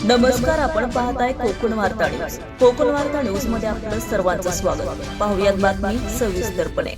नमस्कार, आपण पाहताय कोकण वार्ता न्यूज. कोकण वार्ता न्यूज मध्ये आपलं सर्वांचं स्वागत. पाहुयात बातमी सविस्तरपणे.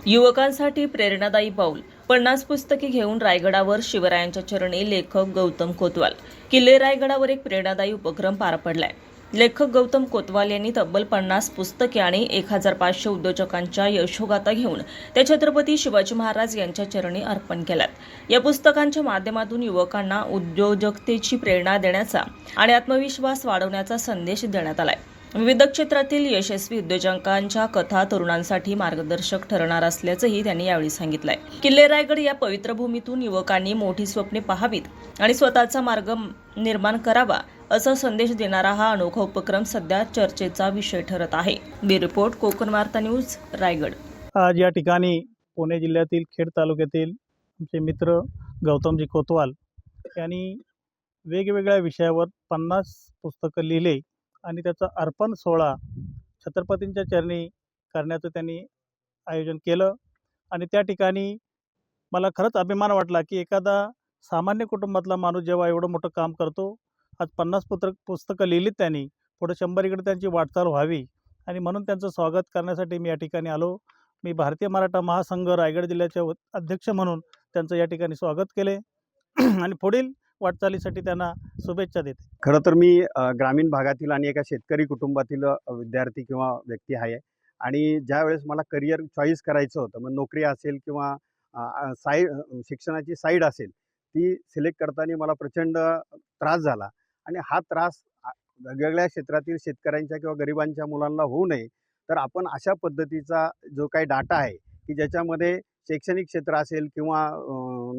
युवकांसाठी प्रेरणादायी पाऊल. 50 पुस्तके घेऊन रायगडावर शिवरायांच्या चरणी लेखक गौतम कोतवाल. किल्ले रायगडावर एक प्रेरणादायी उपक्रम पार पडलाय. लेखक गौतम कोतवाल यांनी तब्बल 50 पुस्तके आणि 1500 उद्योजकांच्या यशोगाथा घेऊन त्या छत्रपती शिवाजी महाराज यांच्या चरणी अर्पण केल्यात. या पुस्तकांच्या माध्यमातून युवकांना उद्योजकतेची प्रेरणा देण्याचा आणि आत्मविश्वास वाढवण्याचा संदेश देण्यात आलाय. विविध क्षेत्रातील यशस्वी उद्योजकांच्या कथा तरुणांसाठी मार्गदर्शक ठरणार असल्याचंही त्यांनी यावेळी सांगितलंय. किल्ले रायगड या पवित्र भूमीतून युवकांनी मोठी स्वप्ने पाहावीत आणि स्वतःचा मार्ग निर्माण करावा असा संदेश देणारा हा अनोखा उपक्रम सध्या चर्चेचा विषय ठरत आहे. ब्युरो रिपोर्ट, कोकण वार्ता न्यूज, रायगड. आज या ठिकाणी पुणे जिल्ह्यातील खेड तालुक्यातील आमचे मित्र गौतमजी कोतवाल यांनी वेगवेगळ्या विषयावर 50 पुस्तकं लिहिले आणि त्याचा अर्पण सोहळा छत्रपतींच्या चरणी करण्याचं त्यांनी आयोजन केलं. आणि त्या ठिकाणी मला खरंच अभिमान वाटला की एखादा सामान्य कुटुंबातला माणूस जेव्हा एवढं मोठं काम करतो, आज 50 पुस्तकं लिहिलीत त्यांनी, पुढे 100 इकडे त्यांची वाटचाल व्हावी आणि म्हणून त्यांचं स्वागत करण्यासाठी मी या ठिकाणी आलो. मी भारतीय मराठा महासंघ रायगड जिल्ह्याचे अध्यक्ष म्हणून त्यांचं या ठिकाणी स्वागत केले आणि पुढील वाटचालीसाठी त्यांना शुभेच्छा देते. खरं तर मी ग्रामीण भागातील आणि एका शेतकरी कुटुंबातील विद्यार्थी किंवा व्यक्ती आहे आणि ज्यावेळेस मला करिअर चॉईस करायचं होतं, मग नोकरी असेल किंवा शिक्षणाची साईड असेल, ती सिलेक्ट करताना मला प्रचंड त्रास झाला. आणि हा त्रास वेगवेगळ्या क्षेत्रातील शेतकऱ्यांच्या किंवा गरिबांच्या मुलांना होऊ नये, तर आपण अशा पद्धतीचा जो काही डाटा आहे की ज्याच्यामध्ये शैक्षणिक क्षेत्र असेल किंवा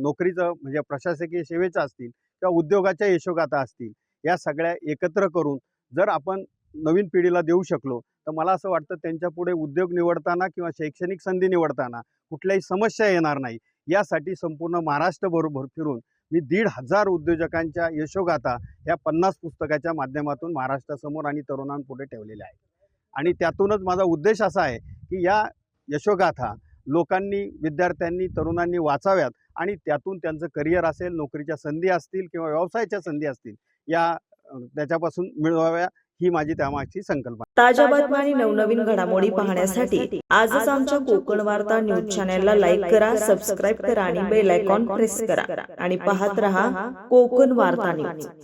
नोकरीचं म्हणजे प्रशासकीय सेवेचं असतील किंवा उद्योगाच्या यशोगाथा असतील, या सगळ्या एकत्र करून जर आपण नवीन पिढीला देऊ शकलो तर मला असं वाटतं त्यांच्यापुढे उद्योग निवडताना किंवा शैक्षणिक संधी निवडताना कुठल्याही समस्या येणार नाही. यासाठी संपूर्ण महाराष्ट्रभर फिरून मी 1,500 उद्योजकांच्या यशोगाथा या 50 पुस्तकाच्या माध्यमातून महाराष्ट्रासमोर आणि तरुणांपुढे ठेवलेल्या आहेत. आणि त्यातूनच माझा उद्देश असा आहे की या यशोगाथा लोकांनी, विद्यार्थ्यांनी, तरुणांनी वाचाव्यात आणि त्यातून त्यांचं करिअर असेल, नोकरीच्या संधी असतील किंवा व्यवसायाच्या संधी असतील, या त्याच्यापासून मिळवाव्या, ही माझी त्यामागची संकल्पना. ताज्या बातम्या आणि नवनवीन घडामोडी पाहण्यासाठी आजच आमच्या कोकण वार्ता न्यूज चॅनलला लाईक करा, सबस्क्राईब करा आणि बेल आयकॉन प्रेस करा आणि पाहत रहा कोकण वार्ता न्यूज.